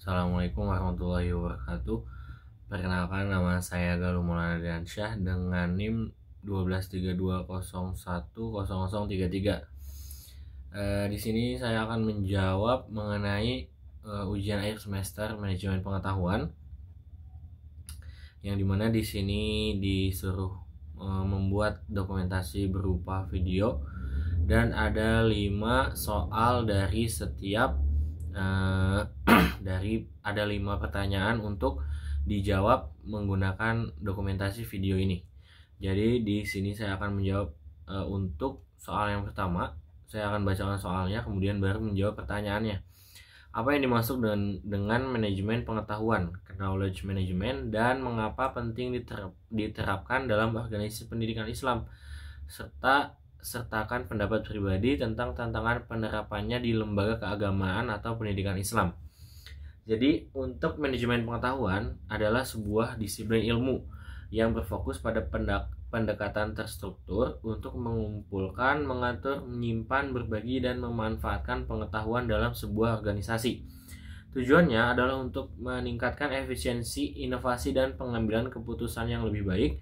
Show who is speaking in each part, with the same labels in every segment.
Speaker 1: Assalamualaikum warahmatullahi wabarakatuh. Perkenalkan, nama saya Galuh Maulana Diansyah dengan NIM 1232010033. Di sini saya akan menjawab mengenai ujian akhir semester manajemen pengetahuan, yang dimana di sini disuruh membuat dokumentasi berupa video dan ada 5 soal dari setiap ada 5 pertanyaan untuk dijawab menggunakan dokumentasi video ini. Jadi di sini saya akan menjawab untuk soal yang pertama. Saya akan bacakan soalnya, kemudian baru menjawab pertanyaannya. Apa yang dimaksud dengan manajemen pengetahuan, knowledge management, dan mengapa penting diterapkan dalam organisasi pendidikan Islam, sertakan pendapat pribadi tentang tantangan penerapannya di lembaga keagamaan atau pendidikan Islam. Jadi untuk manajemen pengetahuan adalah sebuah disiplin ilmu yang berfokus pada pendekatan terstruktur untuk mengumpulkan, mengatur, menyimpan, berbagi, dan memanfaatkan pengetahuan dalam sebuah organisasi. Tujuannya adalah untuk meningkatkan efisiensi, inovasi, dan pengambilan keputusan yang lebih baik.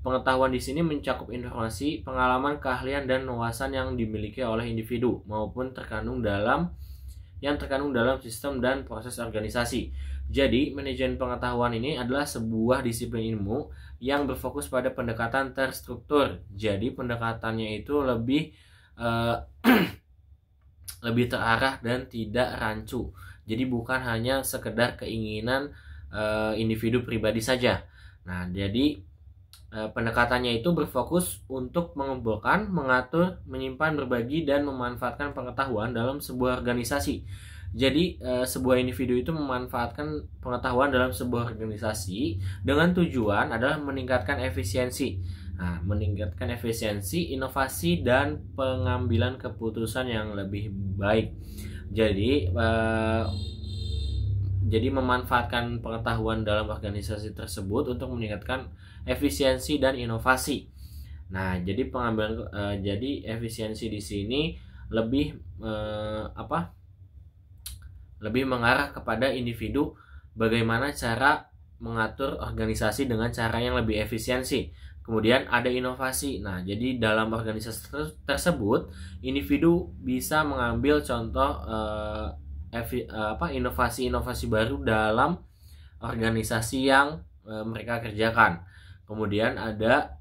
Speaker 1: Pengetahuan di sini mencakup informasi, pengalaman, keahlian, dan wawasan yang dimiliki oleh individu maupun terkandung dalam sistem dan proses organisasi. Jadi, manajemen pengetahuan ini adalah sebuah disiplin ilmu yang berfokus pada pendekatan terstruktur. Jadi, pendekatannya itu lebih terarah dan tidak rancu. Jadi, bukan hanya sekedar keinginan individu pribadi saja. Nah, jadi pendekatannya itu berfokus untuk mengumpulkan, mengatur, menyimpan, berbagi, dan memanfaatkan pengetahuan dalam sebuah organisasi. Jadi sebuah individu itu memanfaatkan pengetahuan dalam sebuah organisasi dengan tujuan adalah meningkatkan efisiensi. Nah, meningkatkan efisiensi, inovasi, dan pengambilan keputusan yang lebih baik. Jadi memanfaatkan pengetahuan dalam organisasi tersebut untuk meningkatkan efisiensi dan inovasi. Nah, jadi jadi efisiensi di sini lebih mengarah kepada individu, bagaimana cara mengatur organisasi dengan cara yang lebih efisiensi. Kemudian ada inovasi. Nah, jadi dalam organisasi tersebut individu bisa mengambil contoh inovasi-inovasi baru dalam organisasi yang mereka kerjakan. Kemudian ada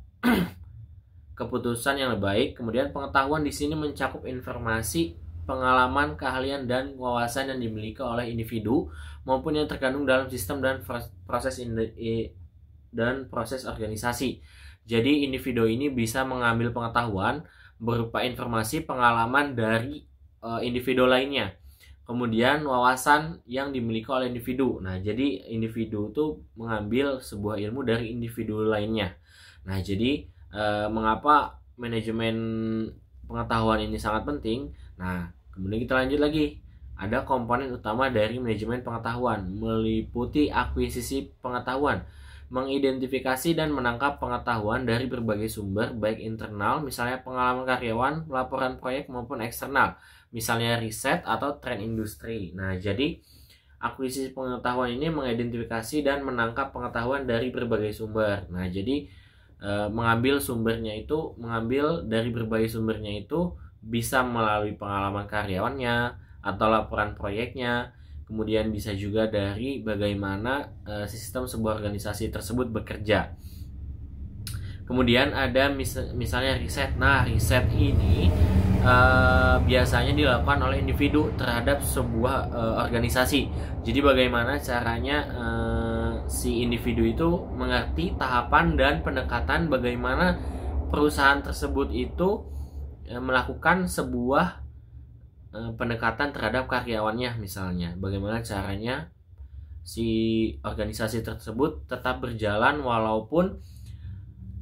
Speaker 1: keputusan yang lebih baik. Kemudian pengetahuan di sini mencakup informasi, pengalaman, keahlian, dan wawasan yang dimiliki oleh individu maupun yang terkandung dalam sistem dan proses organisasi. Jadi individu ini bisa mengambil pengetahuan berupa informasi, pengalaman dari individu lainnya. Kemudian wawasan yang dimiliki oleh individu. Nah, jadi individu itu mengambil sebuah ilmu dari individu lainnya. Nah, jadi mengapa manajemen pengetahuan ini sangat penting? Nah, kemudian kita lanjut lagi. Ada komponen utama dari manajemen pengetahuan, meliputi akuisisi pengetahuan, mengidentifikasi dan menangkap pengetahuan dari berbagai sumber, baik internal, misalnya pengalaman karyawan, laporan proyek, maupun eksternal, misalnya riset atau tren industri. Nah, jadi akuisisi pengetahuan ini mengidentifikasi dan menangkap pengetahuan dari berbagai sumber. Nah, jadi mengambil dari berbagai sumbernya itu bisa melalui pengalaman karyawannya atau laporan proyeknya. Kemudian bisa juga dari bagaimana sistem sebuah organisasi tersebut bekerja. Kemudian ada misalnya riset. Nah, riset ini biasanya dilakukan oleh individu terhadap sebuah organisasi. Jadi bagaimana caranya si individu itu mengerti tahapan dan pendekatan bagaimana perusahaan tersebut itu melakukan sebuah pendekatan terhadap karyawannya, misalnya bagaimana caranya si organisasi tersebut tetap berjalan walaupun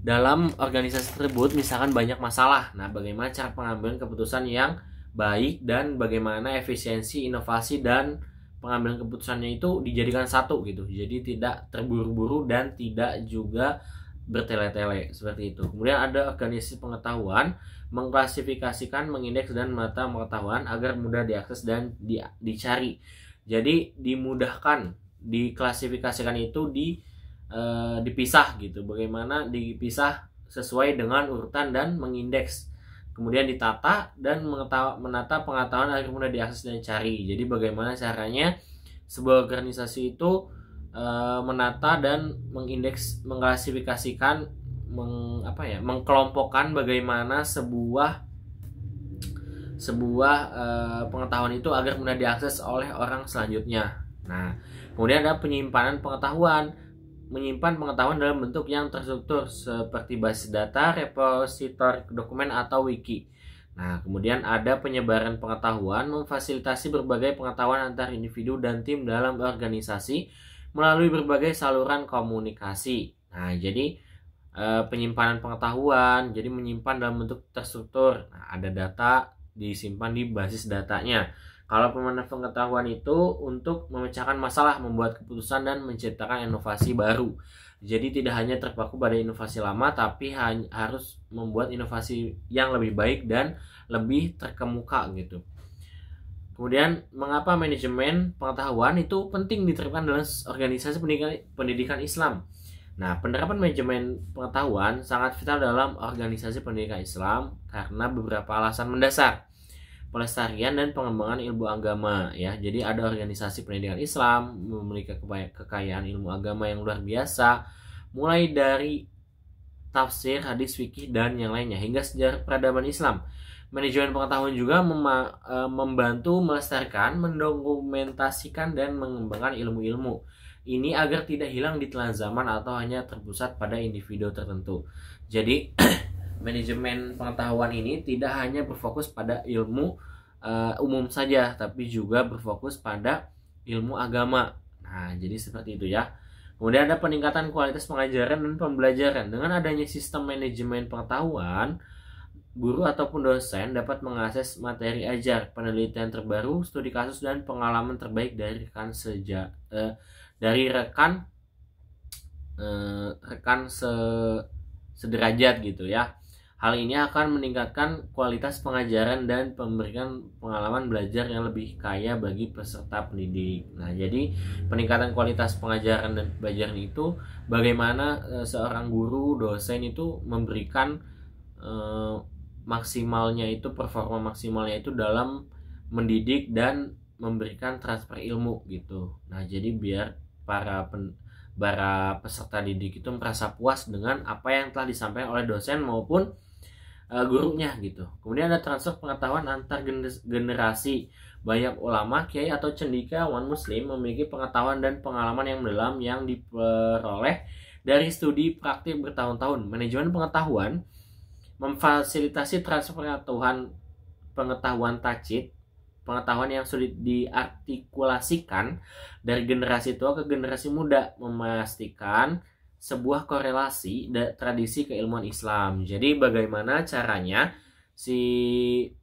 Speaker 1: dalam organisasi tersebut misalkan banyak masalah. Nah, bagaimana cara pengambilan keputusan yang baik dan bagaimana efisiensi, inovasi, dan pengambilan keputusannya itu dijadikan satu gitu. Jadi tidak terburu-buru dan tidak juga bertele-tele seperti itu. Kemudian ada organisasi pengetahuan, mengklasifikasikan, mengindeks, dan menata pengetahuan agar mudah diakses dan dicari. Jadi dimudahkan diklasifikasikan itu dipisah gitu. Bagaimana dipisah sesuai dengan urutan dan mengindeks. Kemudian ditata dan menata pengetahuan agar mudah diakses dan dicari. Jadi bagaimana caranya sebuah organisasi itu menata dan mengindeks, mengklasifikasikan, mengkelompokkan bagaimana sebuah pengetahuan itu agar mudah diakses oleh orang selanjutnya. Nah, kemudian ada penyimpanan pengetahuan. Menyimpan pengetahuan dalam bentuk yang terstruktur seperti basis data, repositori dokumen, atau wiki. Nah, kemudian ada penyebaran pengetahuan, memfasilitasi berbagai pengetahuan antar individu dan tim dalam organisasi melalui berbagai saluran komunikasi. Nah, jadi penyimpanan pengetahuan, jadi menyimpan dalam bentuk terstruktur. Nah, ada data disimpan di basis datanya. Kalau pemanfaatan pengetahuan itu untuk memecahkan masalah, membuat keputusan, dan menciptakan inovasi baru. Jadi tidak hanya terpaku pada inovasi lama, tapi harus membuat inovasi yang lebih baik dan lebih terkemuka gitu. Kemudian mengapa manajemen pengetahuan itu penting diterapkan dalam organisasi pendidikan Islam? Nah, penerapan manajemen pengetahuan sangat vital dalam organisasi pendidikan Islam karena beberapa alasan mendasar. Pelestarian dan pengembangan ilmu agama ya. Jadi ada organisasi pendidikan Islam memiliki kekayaan ilmu agama yang luar biasa, mulai dari tafsir, hadis, fikih, dan yang lainnya hingga sejarah peradaban Islam. Manajemen pengetahuan juga membantu melestarikan, mendokumentasikan, dan mengembangkan ilmu-ilmu ini agar tidak hilang di telan zaman atau hanya terpusat pada individu tertentu. Jadi manajemen pengetahuan ini tidak hanya berfokus pada ilmu umum saja, tapi juga berfokus pada ilmu agama. Nah, jadi seperti itu ya. Kemudian ada peningkatan kualitas pengajaran dan pembelajaran. Dengan adanya sistem manajemen pengetahuan, guru ataupun dosen dapat mengakses materi ajar, penelitian terbaru, studi kasus, dan pengalaman terbaik dari rekan sederajat gitu ya. Hal ini akan meningkatkan kualitas pengajaran dan memberikan pengalaman belajar yang lebih kaya bagi peserta pendidik. Nah, jadi peningkatan kualitas pengajaran dan pembelajaran itu bagaimana seorang guru, dosen itu memberikan performa maksimalnya itu dalam mendidik dan memberikan transfer ilmu gitu. Nah, jadi biar para peserta didik itu merasa puas dengan apa yang telah disampaikan oleh dosen maupun gurunya gitu. Kemudian ada transfer pengetahuan antar generasi. Banyak ulama, kiai, atau cendekiawan muslim memiliki pengetahuan dan pengalaman yang mendalam yang diperoleh dari studi praktik bertahun-tahun. Manajemen pengetahuan memfasilitasi transfer pengetahuan tacit, pengetahuan yang sulit diartikulasikan dari generasi tua ke generasi muda, memastikan sebuah korelasi tradisi keilmuan Islam. Jadi bagaimana caranya si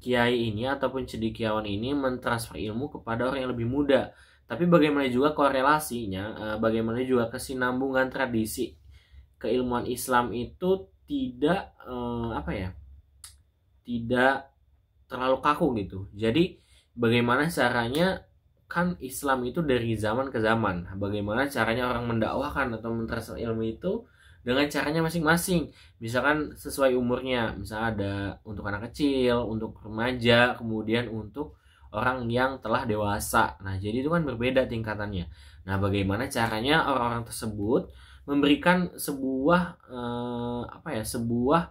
Speaker 1: kiai ini ataupun cendekiawan ini mentransfer ilmu kepada orang yang lebih muda. Tapi bagaimana juga korelasinya, bagaimana juga kesinambungan tradisi keilmuan Islam itu tidak tidak terlalu kaku gitu. Jadi bagaimana caranya, kan Islam itu dari zaman ke zaman. Bagaimana caranya orang mendakwahkan atau mentransfer ilmu itu dengan caranya masing-masing. Misalkan sesuai umurnya. Misalnya ada untuk anak kecil, untuk remaja, kemudian untuk orang yang telah dewasa. Nah, jadi itu kan berbeda tingkatannya. Nah, bagaimana caranya orang-orang tersebut memberikan sebuah sebuah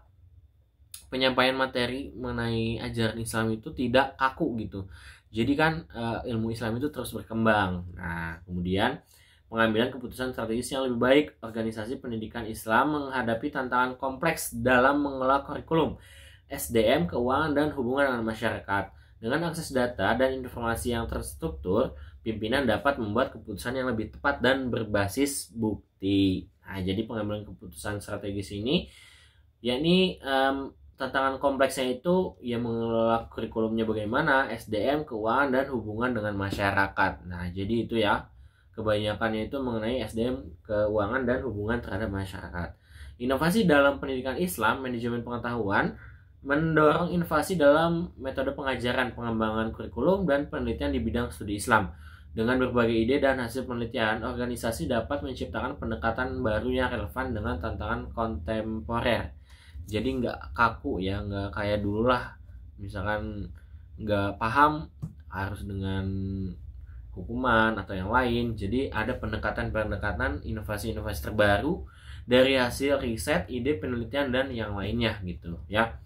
Speaker 1: penyampaian materi mengenai ajaran Islam itu tidak kaku gitu. Jadi kan ilmu Islam itu terus berkembang. Nah, kemudian pengambilan keputusan strategis yang lebih baik. Organisasi pendidikan Islam menghadapi tantangan kompleks dalam mengelola kurikulum, SDM, keuangan, dan hubungan dengan masyarakat. Dengan akses data dan informasi yang terstruktur, pimpinan dapat membuat keputusan yang lebih tepat dan berbasis bukti. Nah, jadi pengambilan keputusan strategis ini yakni tantangan kompleksnya itu ya mengelola kurikulumnya bagaimana, SDM, keuangan, dan hubungan dengan masyarakat. Nah, jadi itu ya, kebanyakannya itu mengenai SDM, keuangan, dan hubungan terhadap masyarakat. Inovasi dalam pendidikan Islam, manajemen pengetahuan mendorong inovasi dalam metode pengajaran, pengembangan kurikulum, dan penelitian di bidang studi Islam. Dengan berbagai ide dan hasil penelitian, organisasi dapat menciptakan pendekatan baru yang relevan dengan tantangan kontemporer. Jadi nggak kaku ya, nggak kayak dulu lah. Misalkan nggak paham harus dengan hukuman atau yang lain. Jadi ada pendekatan-pendekatan inovasi-inovasi terbaru dari hasil riset, ide penelitian, dan yang lainnya gitu ya.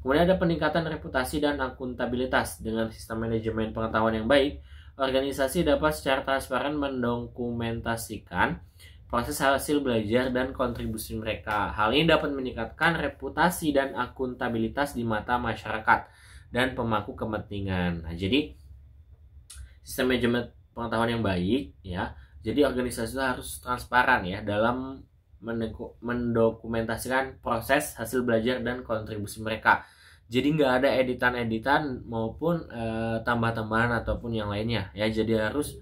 Speaker 1: Kemudian ada peningkatan reputasi dan akuntabilitas. Dengan sistem manajemen pengetahuan yang baik, organisasi dapat secara transparan mendokumentasikan proses hasil belajar dan kontribusi mereka. Hal ini dapat meningkatkan reputasi dan akuntabilitas di mata masyarakat dan pemangku kepentingan. Nah, jadi sistem manajemen pengetahuan yang baik ya. Jadi organisasi itu harus transparan ya dalam mendokumentasikan proses hasil belajar dan kontribusi mereka. Jadi nggak ada editan-editan maupun tambah-tambahan ataupun yang lainnya ya. Jadi harus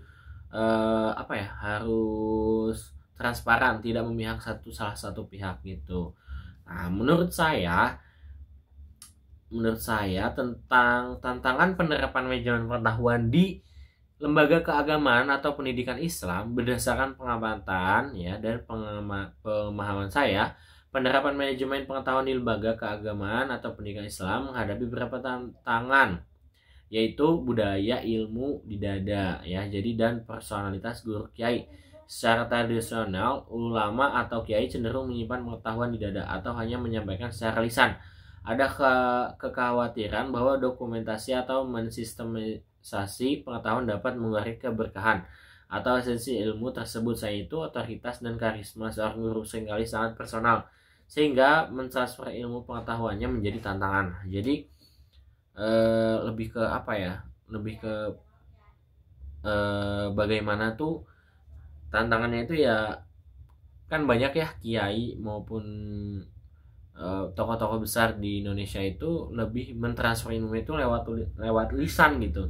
Speaker 1: harus transparan, tidak memihak salah satu pihak gitu. Nah, menurut saya tentang tantangan penerapan manajemen pengetahuan di lembaga keagamaan atau pendidikan Islam berdasarkan pengamatan ya dan pemahaman saya. Penerapan manajemen pengetahuan di lembaga keagamaan atau pendidikan Islam menghadapi beberapa tantangan, yaitu budaya ilmu di dada ya, jadi dan personalitas guru kiai. Secara tradisional, ulama atau kiai cenderung menyimpan pengetahuan di dada atau hanya menyampaikan secara lisan. Ada kekhawatiran bahwa dokumentasi atau mensistematisasi pengetahuan dapat mengurangi keberkahan atau esensi ilmu tersebut, yaitu otoritas dan karisma seorang guru seringkali sangat personal, sehingga mentransfer ilmu pengetahuannya menjadi tantangan. Jadi lebih ke bagaimana tuh tantangannya itu ya, kan banyak ya kiai maupun tokoh-tokoh besar di Indonesia itu lebih mentransfer ilmu itu lewat lisan gitu.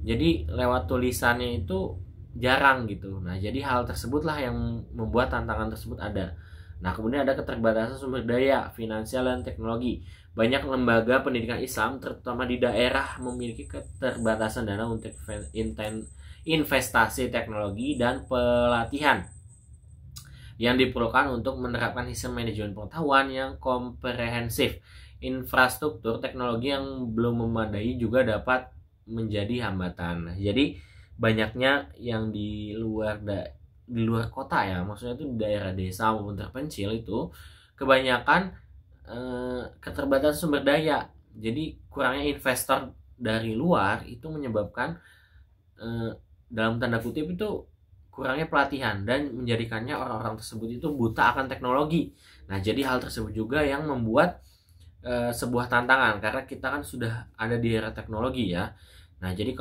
Speaker 1: Jadi lewat tulisannya itu jarang gitu. Nah, jadi hal tersebutlah yang membuat tantangan tersebut ada. Nah, kemudian ada keterbatasan sumber daya, finansial, dan teknologi. Banyak lembaga pendidikan Islam, terutama di daerah, memiliki keterbatasan dana untuk investasi teknologi dan pelatihan yang diperlukan untuk menerapkan sistem manajemen pengetahuan yang komprehensif. Infrastruktur teknologi yang belum memadai juga dapat menjadi hambatan. Jadi banyaknya yang di luar kota ya, maksudnya itu di daerah desa maupun terpencil itu kebanyakan keterbatasan sumber daya. Jadi kurangnya investor dari luar itu menyebabkan dalam tanda kutip itu kurangnya pelatihan dan menjadikannya orang-orang tersebut itu buta akan teknologi. Nah, jadi hal tersebut juga yang membuat sebuah tantangan, karena kita kan sudah ada di era teknologi ya. Nah, jadi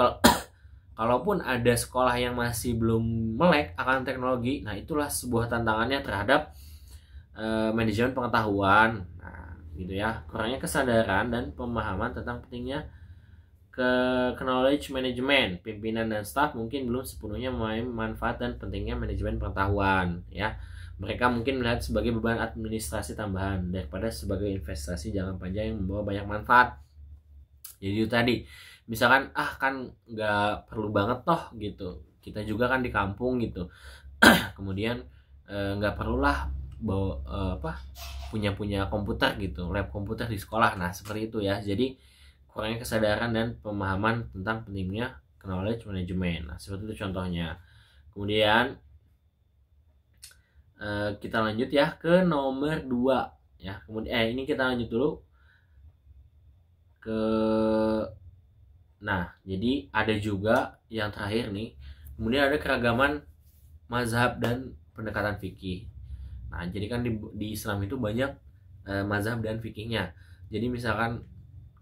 Speaker 1: kalaupun ada sekolah yang masih belum melek akan teknologi, nah itulah sebuah tantangannya terhadap manajemen pengetahuan. Nah, gitu ya. Kurangnya kesadaran dan pemahaman tentang pentingnya knowledge management. Pimpinan dan staf mungkin belum sepenuhnya memahami manfaat dan pentingnya manajemen pengetahuan ya. Mereka mungkin melihat sebagai beban administrasi tambahan daripada sebagai investasi jangka panjang yang membawa banyak manfaat. Jadi itu tadi, misalkan kan nggak perlu banget toh gitu, kita juga kan di kampung gitu. Kemudian nggak perlulah punya komputer gitu, lab komputer di sekolah. Nah, seperti itu ya. Jadi kurangnya kesadaran dan pemahaman tentang pentingnya knowledge management. Nah, seperti itu contohnya. Kemudian kita lanjut ya ke nomor 2 ya. Kemudian ini kita lanjut dulu ke, nah jadi ada juga yang terakhir nih. Kemudian ada keragaman mazhab dan pendekatan fikih. Nah, jadi kan di Islam itu banyak mazhab dan fikihnya. Jadi misalkan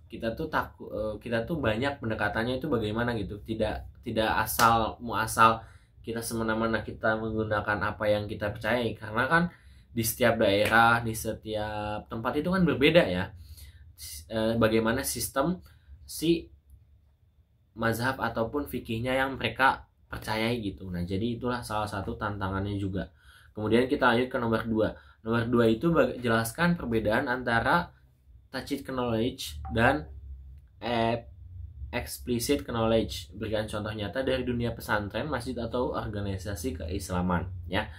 Speaker 1: kita tuh banyak pendekatannya itu bagaimana gitu. Tidak asal kita semena-mena kita menggunakan apa yang kita percayai, karena kan di setiap daerah, di setiap tempat itu kan berbeda ya. Bagaimana sistem si mazhab ataupun fikihnya yang mereka percayai gitu. Nah, jadi itulah salah satu tantangannya juga. Kemudian kita lanjut ke nomor 2. Nomor 2 itu jelaskan perbedaan antara tacit knowledge dan explicit knowledge. Berikan contoh nyata dari dunia pesantren, masjid atau organisasi keislaman ya.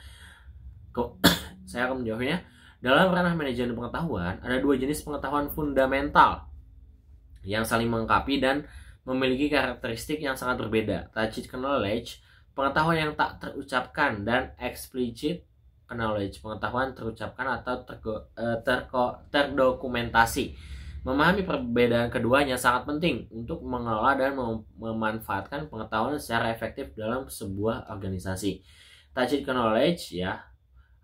Speaker 1: Saya akan menjawabnya. Dalam ranah manajemen pengetahuan, ada dua jenis pengetahuan fundamental yang saling melengkapi dan memiliki karakteristik yang sangat berbeda. Tacit knowledge, pengetahuan yang tak terucapkan, dan explicit knowledge, pengetahuan terucapkan atau terdokumentasi. Memahami perbedaan keduanya sangat penting untuk mengelola dan memanfaatkan pengetahuan secara efektif dalam sebuah organisasi. Tacit knowledge ya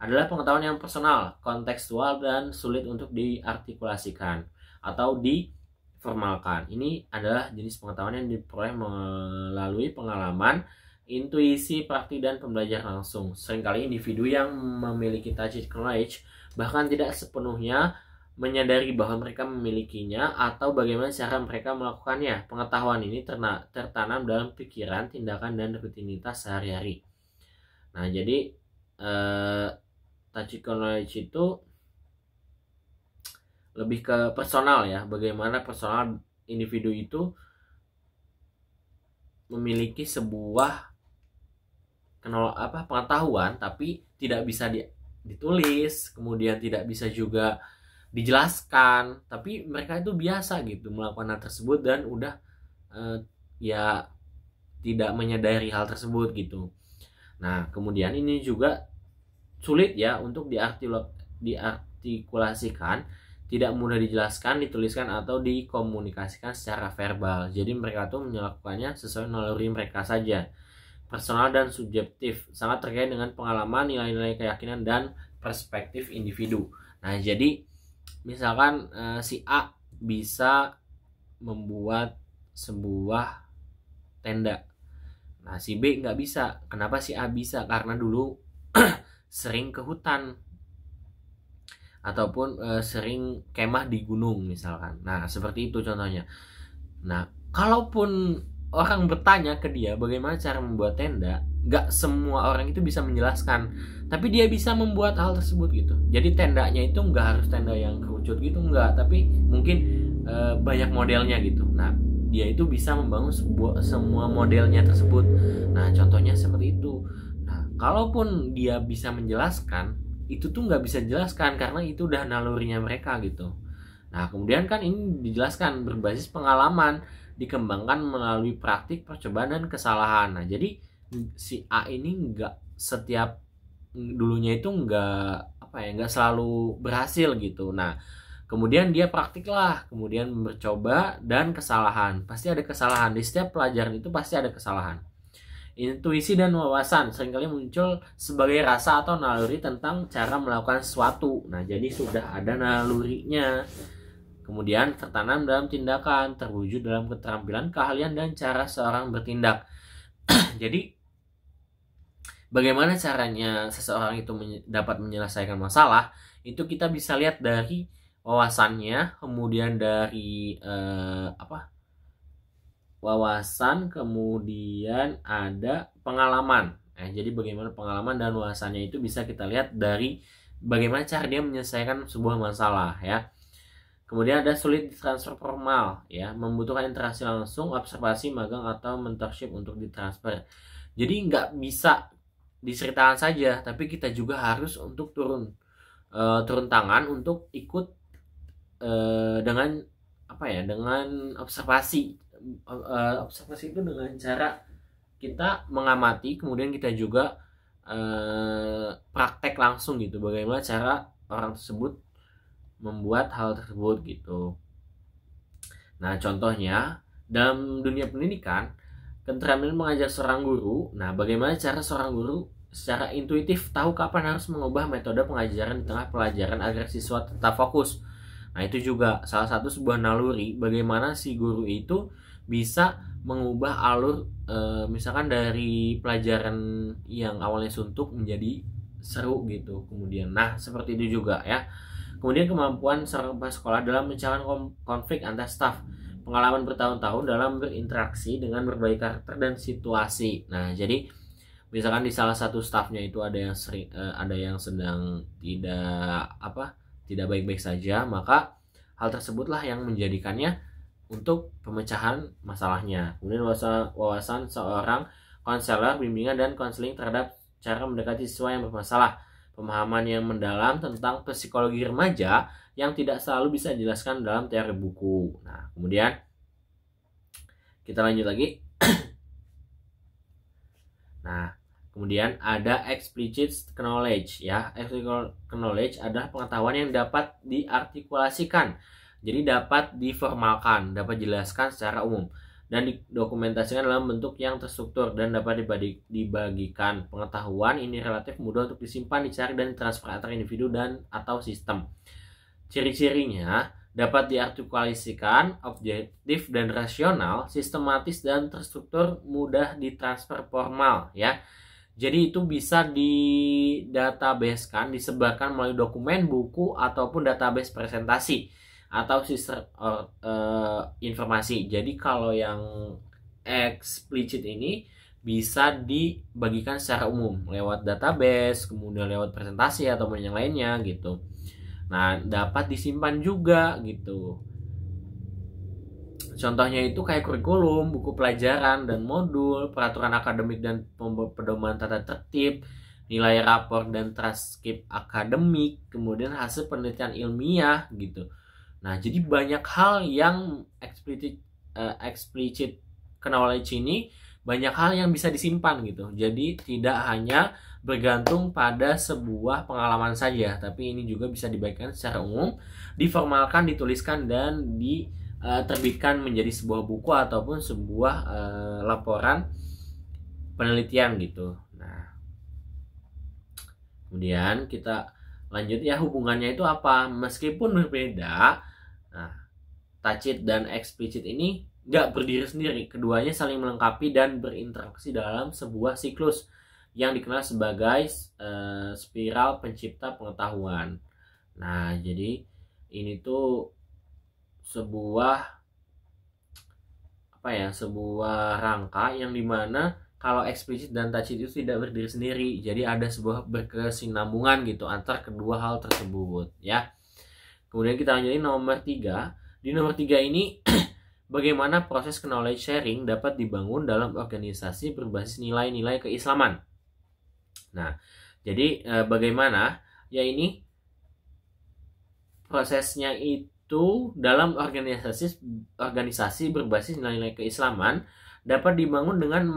Speaker 1: adalah pengetahuan yang personal, kontekstual, dan sulit untuk diartikulasikan atau diformalkan. Ini adalah jenis pengetahuan yang diperoleh melalui pengalaman, intuisi, praktik, dan pembelajaran langsung. Seringkali individu yang memiliki tacit knowledge bahkan tidak sepenuhnya menyadari bahwa mereka memilikinya atau bagaimana cara mereka melakukannya. Pengetahuan ini tertanam dalam pikiran, tindakan, dan rutinitas sehari-hari. Nah, jadi tacit knowledge itu lebih ke personal ya, bagaimana personal individu itu memiliki sebuah pengetahuan tapi tidak bisa ditulis, kemudian tidak bisa juga dijelaskan, tapi mereka itu biasa gitu melakukan hal tersebut dan udah ya tidak menyadari hal tersebut gitu. Nah, kemudian ini juga sulit ya untuk diartikulasikan, tidak mudah dijelaskan, dituliskan, atau dikomunikasikan secara verbal. Jadi mereka tuh melakukannya sesuai naluri mereka saja. Personal dan subjektif, sangat terkait dengan pengalaman, nilai-nilai keyakinan, dan perspektif individu. Nah, jadi misalkan si A bisa membuat sebuah tenda. Nah, si B nggak bisa. Kenapa si A bisa? Karena dulu sering ke hutan ataupun sering kemah di gunung misalkan. Nah, seperti itu contohnya. Nah, kalaupun orang bertanya ke dia bagaimana cara membuat tenda, nggak semua orang itu bisa menjelaskan, tapi dia bisa membuat hal tersebut gitu. Jadi tendanya itu nggak harus tenda yang kerucut gitu, nggak, tapi mungkin banyak modelnya gitu. Nah, dia itu bisa membangun semua modelnya tersebut. Nah, contohnya seperti itu. Nah, kalaupun dia bisa menjelaskan, itu tuh nggak bisa dijelaskan karena itu udah nalurinya mereka gitu. Nah, kemudian kan ini dijelaskan berbasis pengalaman, dikembangkan melalui praktik, percobaan, dan kesalahan. Nah, jadi si A ini nggak setiap dulunya itu nggak selalu berhasil gitu. Nah, kemudian dia praktik lah, kemudian mencoba dan kesalahan. Pasti ada kesalahan, di setiap pelajaran itu pasti ada kesalahan. Intuisi dan wawasan seringkali muncul sebagai rasa atau naluri tentang cara melakukan sesuatu. Nah, jadi sudah ada nalurinya. Kemudian tertanam dalam tindakan, terwujud dalam keterampilan, keahlian, dan cara seorang bertindak. Jadi, bagaimana caranya seseorang itu dapat menyelesaikan masalah, itu kita bisa lihat dari wawasannya, kemudian dari wawasan, kemudian ada pengalaman. Jadi bagaimana pengalaman dan wawasannya itu bisa kita lihat dari bagaimana cara dia menyelesaikan sebuah masalah ya. Kemudian ada sulit transfer formal ya, membutuhkan interaksi langsung, observasi, magang, atau mentorship untuk ditransfer. Jadi nggak bisa diceritakan saja, tapi kita juga harus untuk turun tangan untuk ikut dengan dengan observasi. Observasi itu dengan cara kita mengamati, kemudian kita juga praktek langsung gitu, bagaimana cara orang tersebut membuat hal tersebut gitu. Nah, contohnya dalam dunia pendidikan, keterampilan mengajar seorang guru. Nah, bagaimana cara seorang guru secara intuitif tahu kapan harus mengubah metode pengajaran di tengah pelajaran agar siswa tetap fokus. Nah, itu juga salah satu sebuah naluri bagaimana si guru itu bisa mengubah alur misalkan dari pelajaran yang awalnya suntuk menjadi seru gitu. Kemudian, nah seperti itu juga ya. Kemudian kemampuan seorang kepala sekolah dalam mencegah konflik antar staf, pengalaman bertahun-tahun dalam berinteraksi dengan berbagai karakter dan situasi. Nah, jadi misalkan di salah satu stafnya itu ada yang sedang tidak baik-baik saja, maka hal tersebutlah yang menjadikannya untuk pemecahan masalahnya. Kemudian wawasan seorang konselor bimbingan dan konseling terhadap cara mendekati siswa yang bermasalah, pemahaman yang mendalam tentang psikologi remaja yang tidak selalu bisa dijelaskan dalam teori buku. Nah, kemudian kita lanjut lagi. Nah, kemudian ada explicit knowledge ya. Explicit knowledge adalah pengetahuan yang dapat diartikulasikan. Jadi dapat diformalkan, dapat dijelaskan secara umum dan didokumentasikan dalam bentuk yang terstruktur dan dapat dibagikan. Pengetahuan ini relatif mudah untuk disimpan, dicari dan transfer antar individu dan atau sistem. Ciri-cirinya dapat diartikulasikan, objektif dan rasional, sistematis dan terstruktur, mudah ditransfer formal ya. Jadi itu bisa di databasekan, disebarkan melalui dokumen, buku ataupun database presentasi atau sistem informasi. Jadi kalau yang explicit ini bisa dibagikan secara umum lewat database, kemudian lewat presentasi atau yang lainnya gitu. Nah, dapat disimpan juga gitu. Contohnya itu kayak kurikulum, buku pelajaran dan modul, peraturan akademik dan pedoman tata tertib, nilai rapor dan transkrip akademik, kemudian hasil penelitian ilmiah gitu. Nah, jadi banyak hal yang explicit knowledge ini, banyak hal yang bisa disimpan gitu. Jadi tidak hanya bergantung pada sebuah pengalaman saja, tapi ini juga bisa dibagikan secara umum, diformalkan, dituliskan, dan diterbitkan menjadi sebuah buku ataupun sebuah laporan penelitian gitu. Nah, kemudian kita lanjut ya, hubungannya itu apa? Meskipun berbeda, nah, tacit dan explicit ini nggak berdiri sendiri. Keduanya saling melengkapi dan berinteraksi dalam sebuah siklus yang dikenal sebagai spiral pencipta pengetahuan. Nah, jadi ini tuh sebuah sebuah rangka yang dimana kalau eksplisit dan tacit itu tidak berdiri sendiri. Jadi ada sebuah berkesinambungan gitu antar kedua hal tersebut ya. Kemudian kita lanjutin nomor 3. Di nomor 3 ini bagaimana proses knowledge sharing dapat dibangun dalam organisasi berbasis nilai-nilai keislaman. Nah, jadi bagaimana ya ini prosesnya itu dalam organisasi berbasis nilai-nilai keislaman dapat dibangun dengan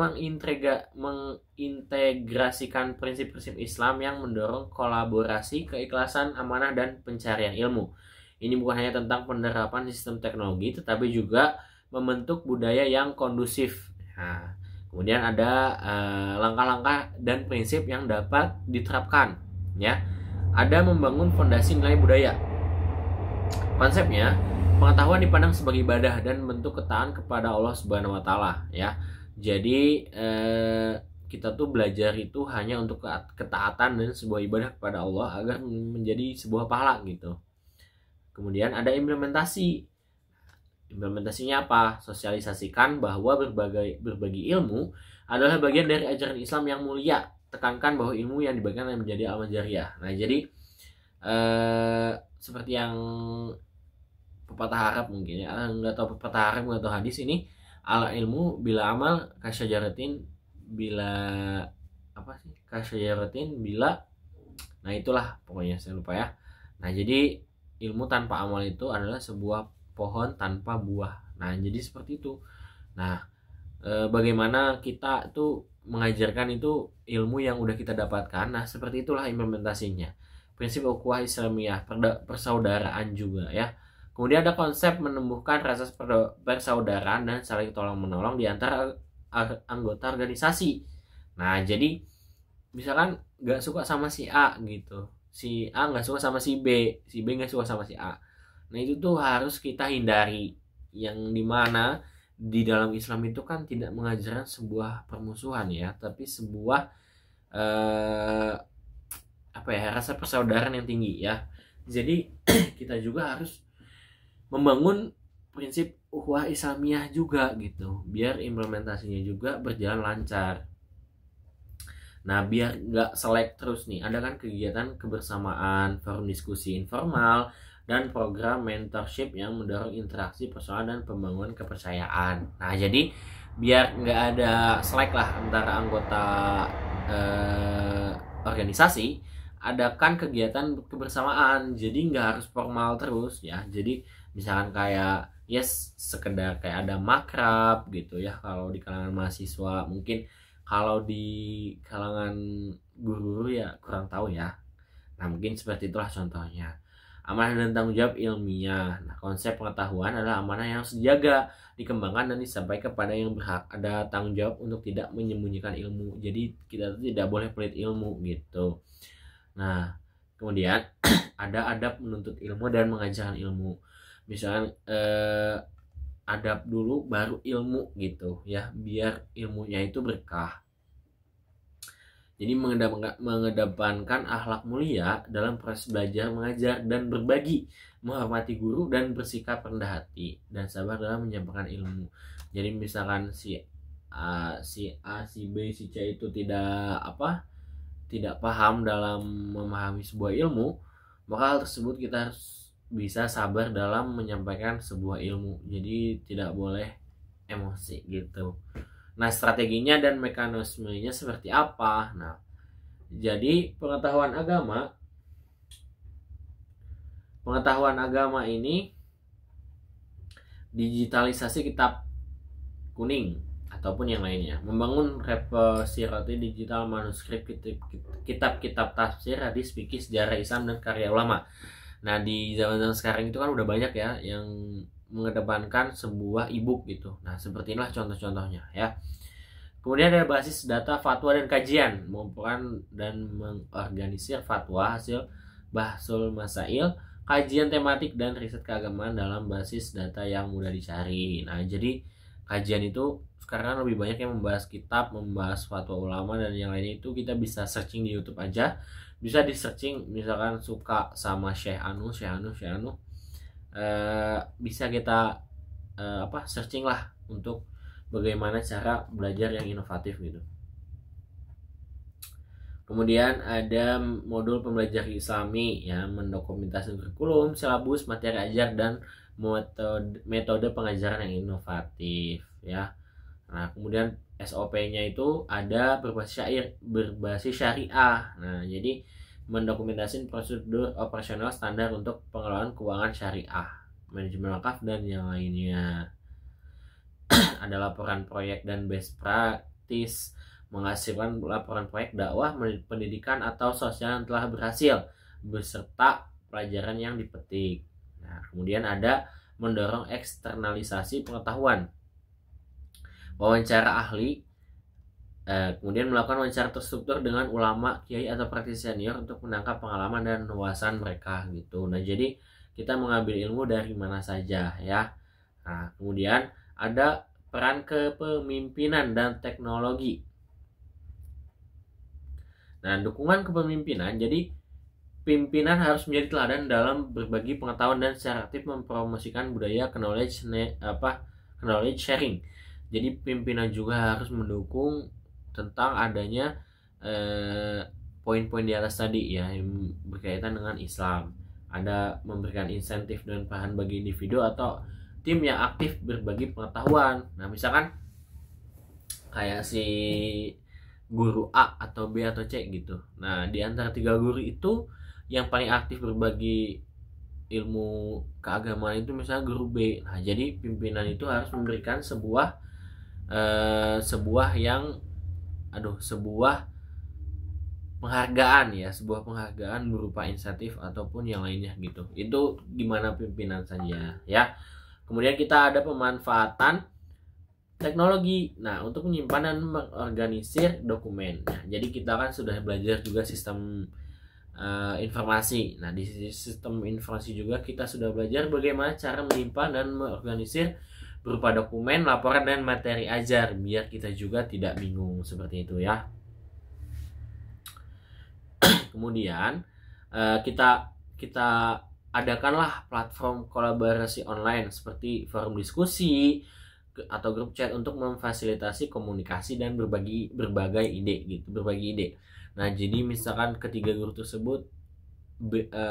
Speaker 1: mengintegrasikan prinsip-prinsip Islam yang mendorong kolaborasi, keikhlasan, amanah, dan pencarian ilmu. Ini bukan hanya tentang penerapan sistem teknologi, tetapi juga membentuk budaya yang kondusif. Nah, kemudian ada langkah-langkah dan prinsip yang dapat diterapkan. Ya, ada membangun fondasi nilai budaya. Konsepnya, pengetahuan dipandang sebagai ibadah dan bentuk ketaatan kepada Allah Subhanahu wa taala ya. Jadi kita tuh belajar itu hanya untuk ketaatan dan sebuah ibadah kepada Allah agar menjadi sebuah pahala gitu. Kemudian ada implementasi. Implementasinya apa? Sosialisasikan bahwa berbagi ilmu adalah bagian dari ajaran Islam yang mulia. Tekankan bahwa ilmu yang dibagikan menjadi amal jariah. Nah, jadi seperti yang pepatah Arab mungkin ya, nggak tahu pepatah Arab nggak tahu hadis ini, al ilmu bila amal kasyajaratin bila kasyajaratin bila, nah itulah pokoknya saya lupa ya. Nah, jadi ilmu tanpa amal itu adalah sebuah pohon tanpa buah. Nah, jadi seperti itu. Nah, bagaimana kita tuh mengajarkan itu ilmu yang udah kita dapatkan. Nah, seperti itulah implementasinya. Prinsip ukhuwah Islamiyah, persaudaraan juga ya. Kemudian ada konsep menumbuhkan rasa persaudaraan dan saling tolong menolong di antara anggota organisasi. Nah, jadi misalkan nggak suka sama si A gitu, si A nggak suka sama si B nggak suka sama si A. Nah, itu tuh harus kita hindari, yang dimana di dalam Islam itu kan tidak mengajarkan sebuah permusuhan ya, tapi sebuah rasa persaudaraan yang tinggi ya. Jadi kita juga harus membangun prinsip ukhuwah Islamiyah juga gitu, biar implementasinya juga berjalan lancar. Nah, biar nggak selek terus nih, ada kan kegiatan kebersamaan, forum diskusi informal, dan program mentorship yang mendorong interaksi personal dan pembangunan kepercayaan. Nah, jadi biar nggak ada slack lah antara anggota organisasi, adakan kegiatan kebersamaan. Jadi nggak harus formal terus ya. Jadi misalkan kayak sekedar kayak ada makrab gitu ya kalau di kalangan mahasiswa. Mungkin kalau di kalangan guru ya kurang tahu ya. Nah, mungkin seperti itulah contohnya. Amanah dan tanggung jawab ilmiah. Nah, konsep pengetahuan adalah amanah yang harus dijaga, dikembangkan dan disampaikan kepada yang berhak. Ada tanggung jawab untuk tidak menyembunyikan ilmu. Jadi kita tidak boleh pelit ilmu gitu. Nah, kemudian ada adab menuntut ilmu dan mengajarkan ilmu. Misalnya adab dulu baru ilmu gitu ya, biar ilmunya itu berkah. Jadi mengedepankan akhlak mulia dalam proses belajar, mengajar, dan berbagi, menghormati guru dan bersikap rendah hati dan sabar dalam menyampaikan ilmu. Jadi misalkan si A, si B, si C itu tidak paham dalam memahami sebuah ilmu, maka hal tersebut kita harus bisa sabar dalam menyampaikan sebuah ilmu. Jadi tidak boleh emosi gitu. Nah, strateginya dan mekanismenya seperti apa? Nah, jadi pengetahuan agama ini digitalisasi kitab kuning ataupun yang lainnya, membangun repository digital manuskrip kitab-kitab tafsir, hadis, fikih, sejarah Islam dan karya ulama. Nah, di zaman-zaman sekarang itu kan udah banyak ya yang mengedepankan sebuah e-book gitu. Nah, seperti inilah contoh-contohnya ya. Kemudian ada basis data fatwa dan kajian, mengumpulkan dan mengorganisir fatwa, hasil bahsul masail, kajian tematik dan riset keagamaan dalam basis data yang mudah dicari. Nah, jadi kajian itu sekarang lebih banyak yang membahas kitab, membahas fatwa ulama dan yang lainnya. Itu kita bisa searching di YouTube aja. Bisa di searching misalkan suka sama Syekh Anu, bisa kita searching lah untuk bagaimana cara belajar yang inovatif gitu. Kemudian ada modul pembelajaran Islami ya, mendokumentasikan kurikulum, silabus, materi ajar dan metode pengajaran yang inovatif ya. Nah, kemudian SOP-nya itu ada berbasis syariah. Nah, jadi mendokumentasikan prosedur operasional standar untuk pengelolaan keuangan syariah, manajemen wakaf dan yang lainnya. Ada laporan proyek dan best practice, menghasilkan laporan proyek dakwah, pendidikan atau sosial yang telah berhasil beserta pelajaran yang dipetik. Nah, kemudian ada mendorong eksternalisasi pengetahuan, wawancara ahli, kemudian melakukan wawancara terstruktur dengan ulama, kiai atau praktisi senior untuk menangkap pengalaman dan wawasan mereka gitu. Nah, jadi kita mengambil ilmu dari mana saja ya. Nah, kemudian ada peran kepemimpinan dan teknologi. Nah, dukungan kepemimpinan, jadi pimpinan harus menjadi teladan dalam berbagi pengetahuan dan secara aktif mempromosikan budaya knowledge sharing. Jadi pimpinan juga harus mendukung tentang adanya poin-poin di atas tadi ya, yang berkaitan dengan Islam. Ada memberikan insentif dan bahan bagi individu atau tim yang aktif berbagi pengetahuan. Nah, misalkan kayak si guru A atau B atau C gitu. Nah, di antara 3 guru itu yang paling aktif berbagi ilmu keagamaan itu misalnya guru B. Nah, jadi pimpinan itu harus memberikan sebuah penghargaan ya, sebuah penghargaan berupa insentif ataupun yang lainnya gitu. Itu gimana pimpinan saja ya. Kemudian kita ada pemanfaatan teknologi. Nah, untuk menyimpan dan mengorganisir dokumen. Nah, jadi kita kan sudah belajar juga sistem informasi. Nah, di sistem informasi juga kita sudah belajar bagaimana cara menyimpan dan mengorganisir berupa dokumen, laporan dan materi ajar biar kita juga tidak bingung seperti itu ya. Kemudian kita adakanlah platform kolaborasi online seperti forum diskusi atau grup chat untuk memfasilitasi komunikasi dan berbagai ide gitu, berbagi ide. Nah, jadi misalkan ketiga guru tersebut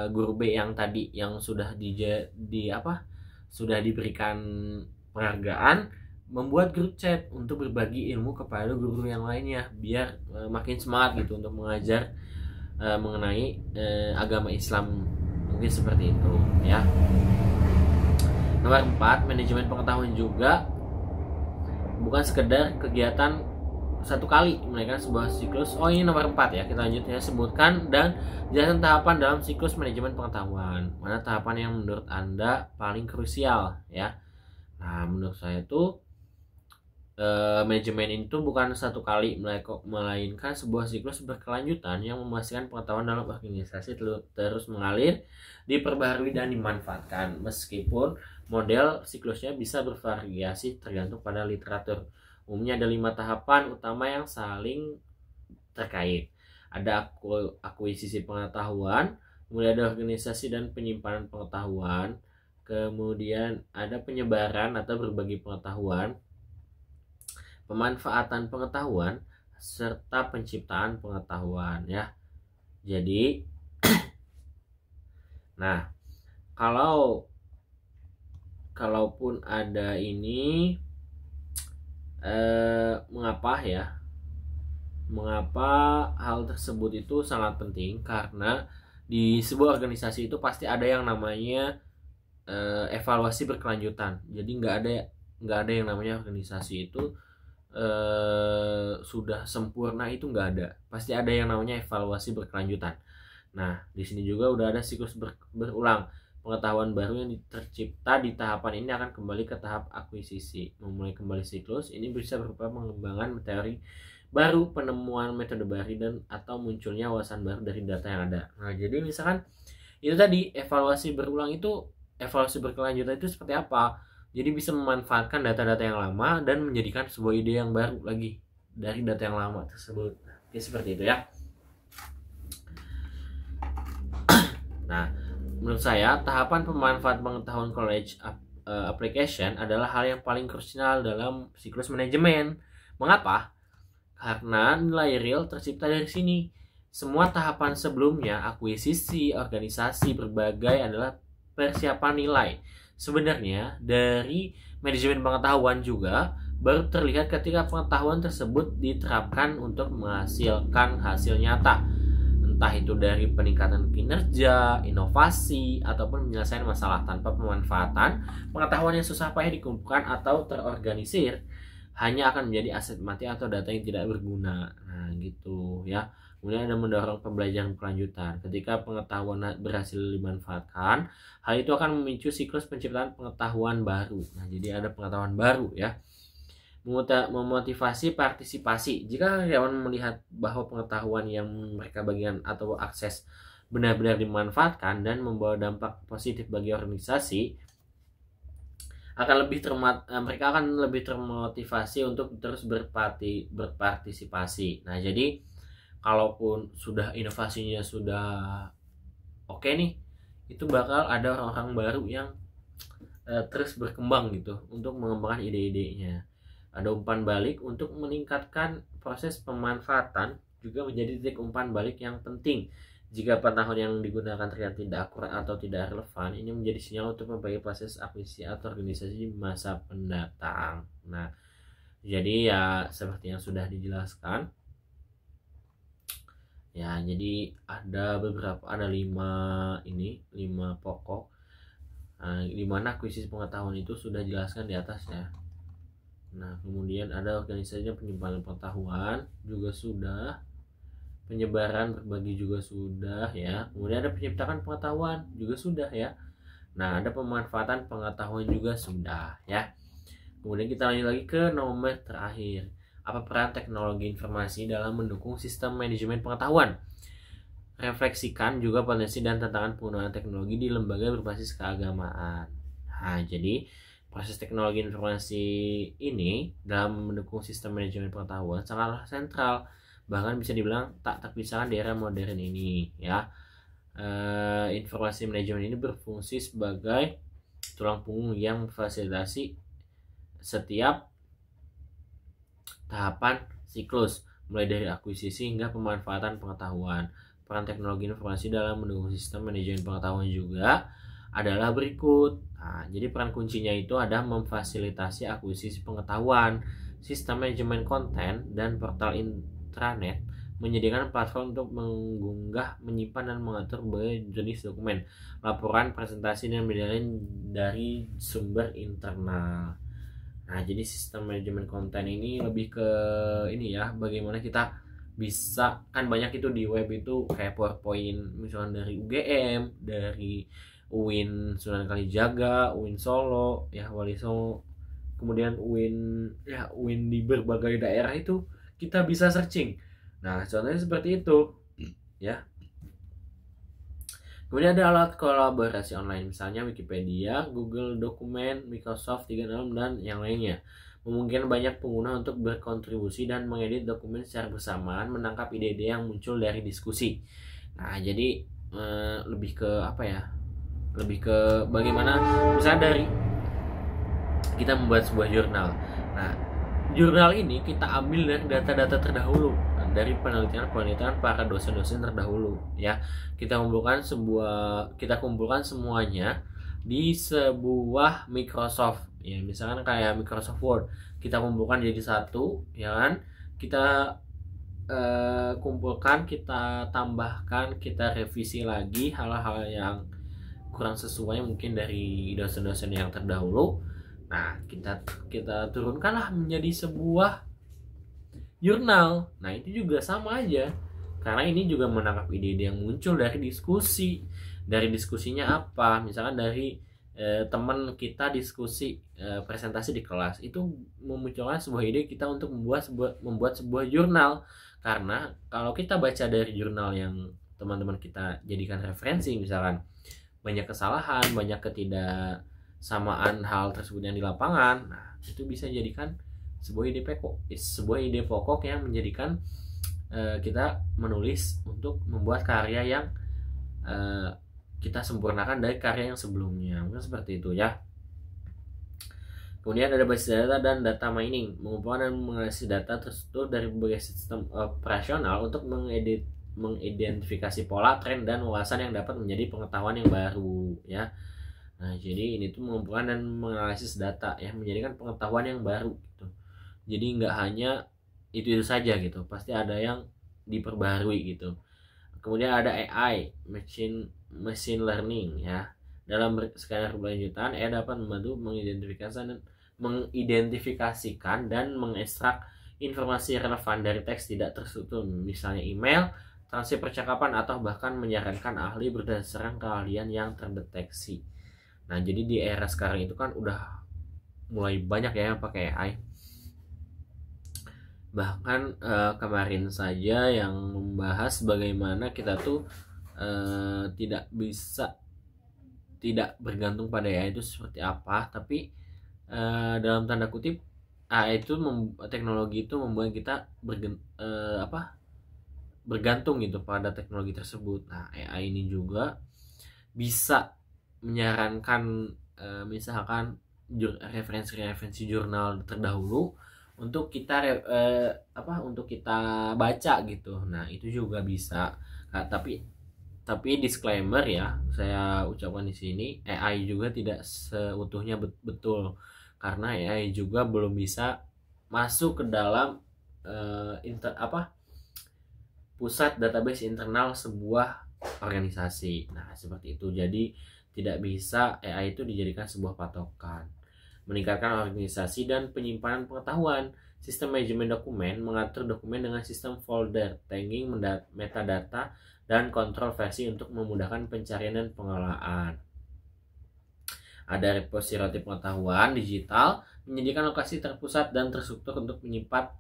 Speaker 1: guru B yang tadi yang sudah sudah diberikan penghargaan membuat grup chat untuk berbagi ilmu kepada guru yang lainnya biar makin semangat gitu untuk mengajar mengenai agama Islam, mungkin seperti itu ya. Nomor 4, manajemen pengetahuan juga bukan sekedar kegiatan satu kali, melainkan sebuah siklus. Oh, ini nomor 4 ya, kita lanjut ya. Sebutkan dan jelaskan tahapan dalam siklus manajemen pengetahuan. Mana tahapan yang menurut Anda paling krusial ya. Nah, menurut saya itu manajemen itu bukan satu kali, melainkan sebuah siklus berkelanjutan yang memastikan pengetahuan dalam organisasi terus mengalir, diperbaharui dan dimanfaatkan. Meskipun model siklusnya bisa bervariasi tergantung pada literatur. Umumnya ada 5 tahapan utama yang saling terkait. Ada akuisisi pengetahuan, kemudian ada organisasi dan penyimpanan pengetahuan, kemudian ada penyebaran atau berbagi pengetahuan, pemanfaatan pengetahuan, serta penciptaan pengetahuan ya. Jadi nah, kalaupun ada ini mengapa hal tersebut itu sangat penting, karena di sebuah organisasi itu pasti ada yang namanya evaluasi berkelanjutan. Jadi nggak ada yang namanya organisasi itu sudah sempurna, itu nggak ada. Pasti ada yang namanya evaluasi berkelanjutan. Nah, di sini juga udah ada siklus berulang. Pengetahuan baru yang tercipta di tahapan ini akan kembali ke tahap akuisisi. Memulai kembali siklus ini bisa berupa pengembangan teori baru, penemuan metode baru, dan atau munculnya wawasan baru dari data yang ada. Nah, jadi misalkan itu tadi evaluasi berkelanjutan itu seperti apa? Jadi bisa memanfaatkan data-data yang lama dan menjadikan sebuah ide yang baru lagi dari data yang lama tersebut. Oke, seperti itu ya. Nah, menurut saya tahapan pemanfaat pengetahuan college application adalah hal yang paling krusial dalam siklus manajemen. Mengapa? Karena nilai real tercipta dari sini. Semua tahapan sebelumnya, akuisisi, organisasi, berbagai adalah persiapan nilai. Sebenarnya dari manajemen pengetahuan juga baru terlihat ketika pengetahuan tersebut diterapkan untuk menghasilkan hasil nyata, entah itu dari peningkatan kinerja, inovasi, ataupun menyelesaikan masalah. Tanpa pemanfaatan pengetahuan yang susah payah dikumpulkan atau terorganisir hanya akan menjadi aset mati atau data yang tidak berguna. Nah, gitu ya. Kemudian ada mendorong pembelajaran berkelanjutan. Ketika pengetahuan berhasil dimanfaatkan, hal itu akan memicu siklus penciptaan pengetahuan baru. Nah, jadi ada pengetahuan baru ya. Memotivasi partisipasi. Jika karyawan melihat bahwa pengetahuan yang mereka bagikan atau akses benar-benar dimanfaatkan dan membawa dampak positif bagi organisasi, mereka akan lebih termotivasi untuk terus berpartisipasi. Nah, jadi kalaupun sudah inovasinya sudah oke nih, itu bakal ada orang-orang baru yang terus berkembang gitu untuk mengembangkan ide-idenya. Ada umpan balik untuk meningkatkan proses pemanfaatan juga menjadi titik umpan balik yang penting. Jika pengetahuan yang digunakan ternyata tidak akurat atau tidak relevan, ini menjadi sinyal untuk memperbaiki proses akuisisi atau organisasi di masa pendatang. Nah, jadi ya seperti yang sudah dijelaskan. Ya, jadi ada 5 pokok. Nah, di mana akuisisi pengetahuan itu sudah dijelaskan di atas ya. Nah, kemudian ada organisasinya penyimpanan pengetahuan juga sudah, penyebaran berbagi juga sudah ya. Kemudian ada penciptaan pengetahuan juga sudah ya. Nah, ada pemanfaatan pengetahuan juga sudah ya. Kemudian kita lanjut lagi ke nomor terakhir. Apa peran teknologi informasi dalam mendukung sistem manajemen pengetahuan? Refleksikan juga potensi dan tantangan penggunaan teknologi di lembaga berbasis keagamaan. Nah, jadi proses teknologi informasi ini dalam mendukung sistem manajemen pengetahuan sangatlah sentral, bahkan bisa dibilang tak terpisahkan di era modern ini ya. Informasi manajemen ini berfungsi sebagai tulang punggung yang memfasilitasi setiap tahapan siklus, mulai dari akuisisi hingga pemanfaatan pengetahuan. peran teknologi informasi dalam mendukung sistem manajemen pengetahuan juga adalah berikut. Nah, jadi peran kuncinya itu ada memfasilitasi akuisisi pengetahuan, sistem manajemen konten, dan portal intranet menyediakan platform untuk mengunggah, menyimpan, dan mengatur berbagai jenis dokumen, laporan, presentasi, dan media lain dari sumber internal. Nah, jadi sistem manajemen konten ini lebih ke ini ya, bagaimana kita bisa, kan banyak itu di web itu kayak PowerPoint misalnya dari UGM, dari UIN Sunan Kalijaga, UIN Solo, ya Wali Songo, kemudian UIN di berbagai daerah itu kita bisa searching. Nah, contohnya seperti itu, ya. Kemudian ada alat kolaborasi online, misalnya Wikipedia, Google Dokumen, Microsoft 365, dan yang lainnya. Memungkinkan banyak pengguna untuk berkontribusi dan mengedit dokumen secara bersamaan, menangkap ide-ide yang muncul dari diskusi. Nah, jadi lebih ke apa ya? Lebih ke bagaimana misalnya dari kita membuat sebuah jurnal. Nah, jurnal ini kita ambil dari data-data terdahulu, dari penelitian para dosen-dosen terdahulu, ya. Kita kumpulkan semuanya di sebuah Microsoft, ya, misalkan kayak Microsoft Word. Kita kumpulkan jadi satu, ya kan? Kita kumpulkan, kita tambahkan, kita revisi lagi hal-hal yang kurang sesuai mungkin dari dosen-dosen yang terdahulu. Nah, kita turunkanlah menjadi sebuah jurnal. Nah, itu juga sama aja, karena ini juga menangkap ide-ide yang muncul dari diskusi. Dari diskusinya apa, misalkan dari teman kita diskusi presentasi di kelas, itu memunculkan sebuah ide kita untuk membuat sebuah jurnal. Karena kalau kita baca dari jurnal yang teman-teman kita jadikan referensi, misalkan banyak kesalahan, banyak ketidaksamaan hal tersebut yang di lapangan, nah itu bisa jadikan sebuah ide pokok yang menjadikan kita menulis untuk membuat karya yang kita sempurnakan dari karya yang sebelumnya. Mungkin seperti itu ya. Kemudian ada basis data dan data mining, mengumpulkan dan menganalisis data terstruktur dari berbagai sistem operasional untuk mengidentifikasi pola, tren, dan wawasan yang dapat menjadi pengetahuan yang baru, ya. Nah, jadi ini tuh mengumpulkan dan menganalisis data, ya, menjadikan pengetahuan yang baru gitu. Jadi nggak hanya itu saja gitu, pasti ada yang diperbarui gitu. Kemudian ada AI, machine learning, ya. Dalam skala berkelanjutan, AI dapat membantu mengidentifikasikan dan mengekstrak informasi relevan dari teks tidak terstruktur, misalnya email, transaksi percakapan, atau bahkan menyarankan ahli berdasarkan keahlian yang terdeteksi. Nah, jadi di era sekarang itu kan udah mulai banyak ya yang pakai AI. Bahkan kemarin saja yang membahas bagaimana kita tuh tidak bergantung pada AI itu seperti apa, tapi dalam tanda kutip AI itu teknologi itu membuat kita bergantung gitu pada teknologi tersebut. Nah, AI ini juga bisa menyarankan misalkan referensi jurnal terdahulu untuk kita baca gitu. Nah, itu juga bisa. Nah, tapi disclaimer ya, saya ucapkan di sini, AI juga tidak seutuhnya betul, karena AI juga belum bisa masuk ke dalam pusat database internal sebuah organisasi. Nah, seperti itu. Jadi tidak bisa AI itu dijadikan sebuah patokan. Meningkatkan organisasi dan penyimpanan pengetahuan. Sistem manajemen dokumen mengatur dokumen dengan sistem folder, tagging, metadata, dan kontrol versi untuk memudahkan pencarian dan pengelolaan. Ada repository pengetahuan digital, menyediakan lokasi terpusat dan terstruktur untuk menyimpan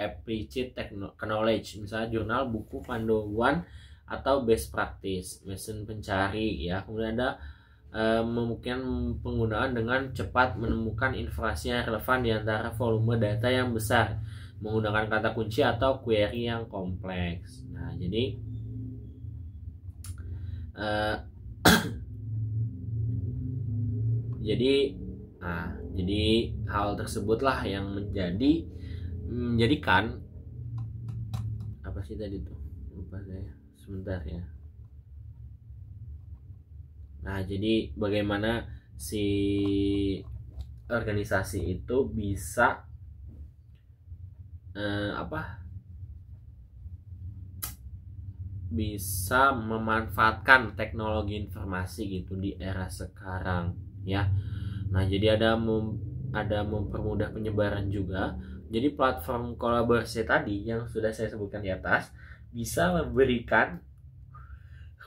Speaker 1: implicit knowledge, misalnya jurnal, buku, panduan, atau best practice, mesin pencari, ya. Kemudian ada memungkinkan penggunaan dengan cepat menemukan informasi yang relevan di antara volume data yang besar menggunakan kata kunci atau query yang kompleks. Nah, jadi jadi hal tersebutlah yang menjadikan apa sih tadi tuh, lupa saya, sebentar ya. Nah, jadi bagaimana si organisasi itu bisa bisa memanfaatkan teknologi informasi gitu di era sekarang ya. Nah, jadi ada mempermudah penyebaran juga. Jadi platform kolaborasi tadi yang sudah saya sebutkan di atas bisa memberikan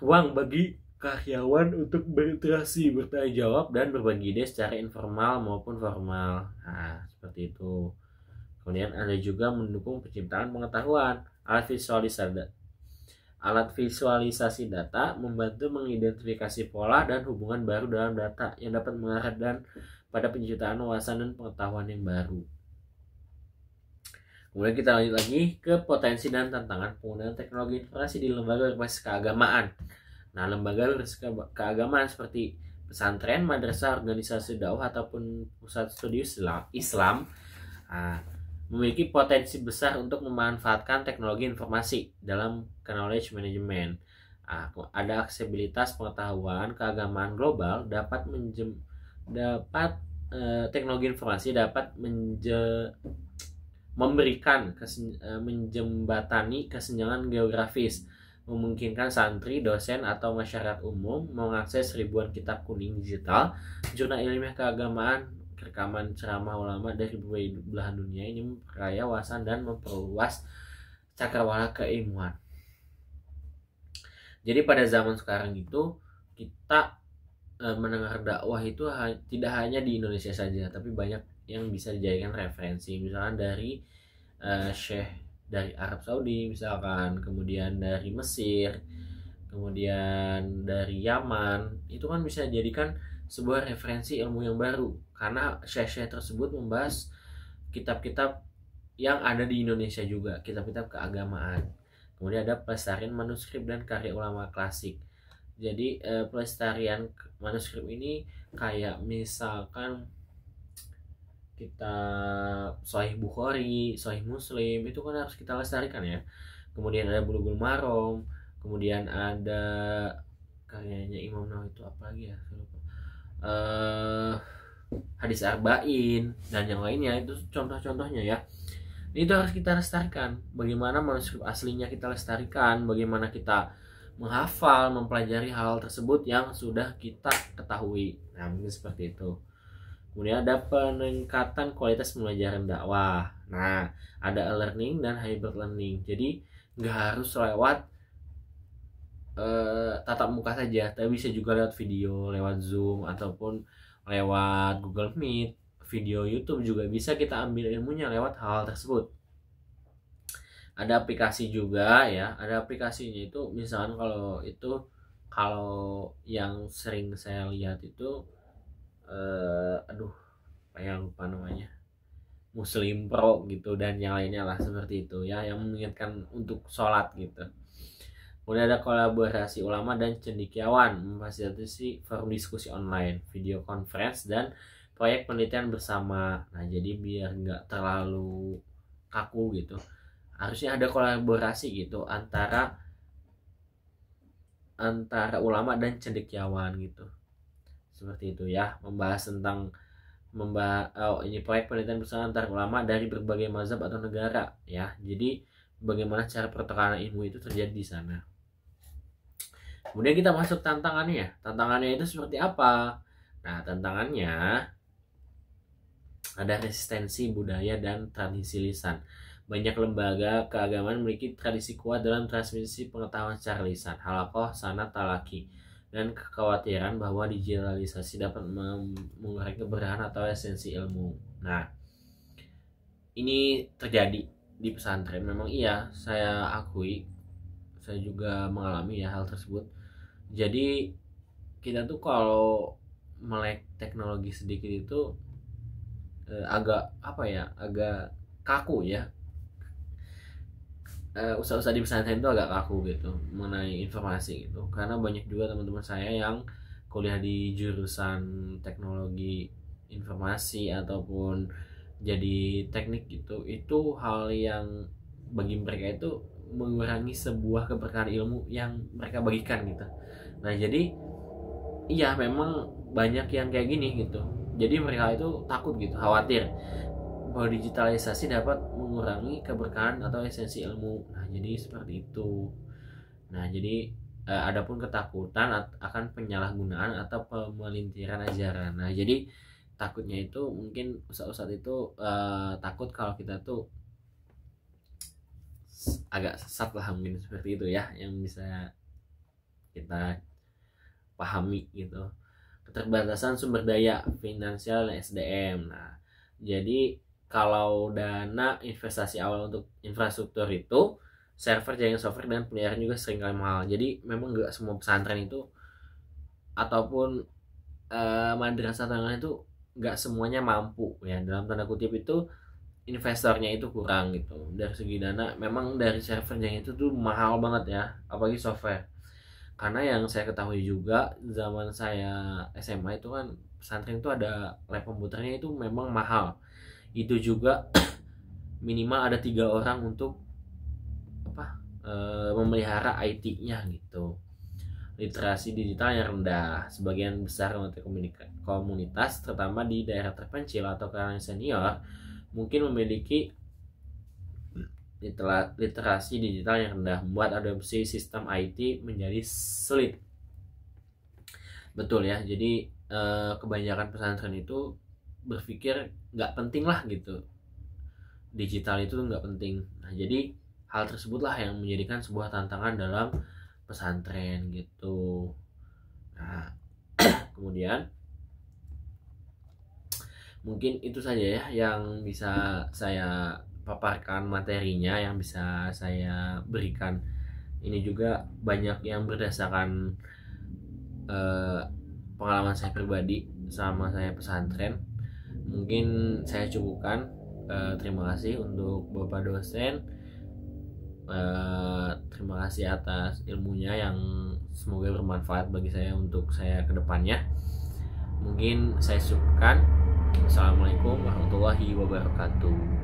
Speaker 1: ruang bagi karyawan untuk berinteraksi, bertanya jawab, dan berbagi ide secara informal maupun formal. Nah, seperti itu. Kemudian ada juga mendukung penciptaan pengetahuan. Alat visualisasi data membantu mengidentifikasi pola dan hubungan baru dalam data yang dapat mengarah dan pada penciptaan wawasan dan pengetahuan yang baru. Kemudian kita lanjut lagi ke potensi dan tantangan penggunaan teknologi informasi di lembaga berbasis keagamaan. Nah, lembaga berbasis keagamaan seperti pesantren, madrasah, organisasi dakwah ataupun pusat studi Islam memiliki potensi besar untuk memanfaatkan teknologi informasi dalam knowledge management. Ada aksesibilitas pengetahuan keagamaan global teknologi informasi dapat memberikan menjembatani kesenjangan geografis, memungkinkan santri, dosen, atau masyarakat umum mengakses ribuan kitab kuning digital, jurnal ilmiah keagamaan, rekaman ceramah ulama dari berbagai belahan dunia. Ini memperkaya wawasan dan memperluas cakrawala keilmuan. Jadi pada zaman sekarang itu kita mendengar dakwah itu tidak hanya di Indonesia saja, tapi banyak yang bisa dijadikan referensi. Misalkan dari Syekh dari Arab Saudi misalkan, kemudian dari Mesir, kemudian dari Yaman, itu kan bisa dijadikan sebuah referensi ilmu yang baru karena syekh-syekh tersebut membahas kitab-kitab yang ada di Indonesia juga, kitab-kitab keagamaan. Kemudian ada pelestarian manuskrip dan karya ulama klasik. Jadi pelestarian manuskrip ini kayak misalkan kita Sahih Bukhari, Sahih Muslim, itu kan harus kita lestarikan ya. Kemudian ada Bulughul Maram, kemudian ada karyanya Imam Nawawi itu apa lagi ya, saya lupa. Hadis Arba'in dan yang lainnya, itu contoh-contohnya ya. Itu harus kita lestarikan. Bagaimana manuskrip aslinya kita lestarikan, bagaimana kita menghafal, mempelajari hal tersebut yang sudah kita ketahui. Nah, mungkin seperti itu. Kemudian ada peningkatan kualitas pembelajaran dakwah. Nah, ada e-learning dan hybrid learning. Jadi nggak harus lewat tatap muka saja, tapi bisa juga lewat video, lewat Zoom ataupun lewat Google Meet, video YouTube juga bisa kita ambil ilmunya lewat hal tersebut. Ada aplikasi juga ya, ada aplikasinya itu misalkan kalau yang sering saya lihat itu yang lupa namanya, Muslim Pro gitu dan yang lainnya lah seperti itu ya, yang mengingatkan untuk sholat gitu. Kemudian ada kolaborasi ulama dan cendekiawan, memfasilitasi forum diskusi online, video conference, dan proyek penelitian bersama. Nah, jadi biar nggak terlalu kaku gitu, harusnya ada kolaborasi gitu antara ulama dan cendekiawan gitu. Seperti itu ya, membahas tentang ini proyek penelitian bersama antar ulama dari berbagai mazhab atau negara ya. Jadi bagaimana cara pertukaran ilmu itu terjadi di sana. Kemudian kita masuk tantangannya. Tantangannya itu seperti apa? Nah, tantangannya ada resistensi budaya dan tradisi lisan. Banyak lembaga keagamaan memiliki tradisi kuat dalam transmisi pengetahuan secara lisan, halaqah, sanad, talaki, dan kekhawatiran bahwa digitalisasi dapat mengurangi keberkahan atau esensi ilmu. Nah, ini terjadi di pesantren. Memang iya, saya akui, saya juga mengalami ya hal tersebut. Jadi kita tuh kalau melek teknologi sedikit itu agak kaku ya. Usaha-usaha di pesantren itu agak kaku gitu mengenai informasi gitu, karena banyak juga teman-teman saya yang kuliah di jurusan teknologi informasi ataupun jadi teknik gitu, itu hal yang bagi mereka itu mengurangi sebuah keberkahan ilmu yang mereka bagikan gitu. Nah jadi iya memang banyak yang kayak gini gitu. Jadi mereka itu takut gitu, khawatir bahwa digitalisasi dapat mengurangi keberkahan atau esensi ilmu. Nah jadi seperti itu. Nah jadi adapun ketakutan akan penyalahgunaan atau pemelintiran ajaran. Nah jadi takutnya itu mungkin ustadz itu takut kalau kita tuh agak sesat lah, mungkin seperti itu ya yang bisa kita pahami gitu. Keterbatasan sumber daya finansial dan SDM. Nah jadi kalau dana investasi awal untuk infrastruktur itu server, jaringan software, dan peliharaan juga sering kali mahal. Jadi memang nggak semua pesantren itu ataupun madrasah atau lain itu nggak semuanya mampu ya, dalam tanda kutip itu investornya itu kurang gitu. Dari segi dana memang dari servernya itu tuh mahal banget ya, apalagi software. Karena yang saya ketahui juga zaman saya SMA itu kan pesantren itu ada lab komputernya itu memang mahal. Itu juga minimal ada 3 orang untuk memelihara IT-nya gitu. Literasi digital yang rendah. Sebagian besar komunitas terutama di daerah terpencil atau kalangan senior mungkin memiliki literasi digital yang rendah, membuat adopsi sistem IT menjadi sulit. Betul ya. Jadi kebanyakan pesantren itu berpikir nggak penting lah gitu, digital itu nggak penting. Nah jadi hal tersebutlah yang menjadikan sebuah tantangan dalam pesantren gitu. Nah kemudian mungkin itu saja ya yang bisa saya paparkan materinya, yang bisa saya berikan. Ini juga banyak yang berdasarkan pengalaman saya pribadi sama saya pesantren. Mungkin saya cukupkan. Terima kasih untuk Bapak dosen. Terima kasih atas ilmunya yang semoga bermanfaat bagi saya untuk saya kedepannya. Mungkin saya cukupkan. Assalamualaikum warahmatullahi wabarakatuh.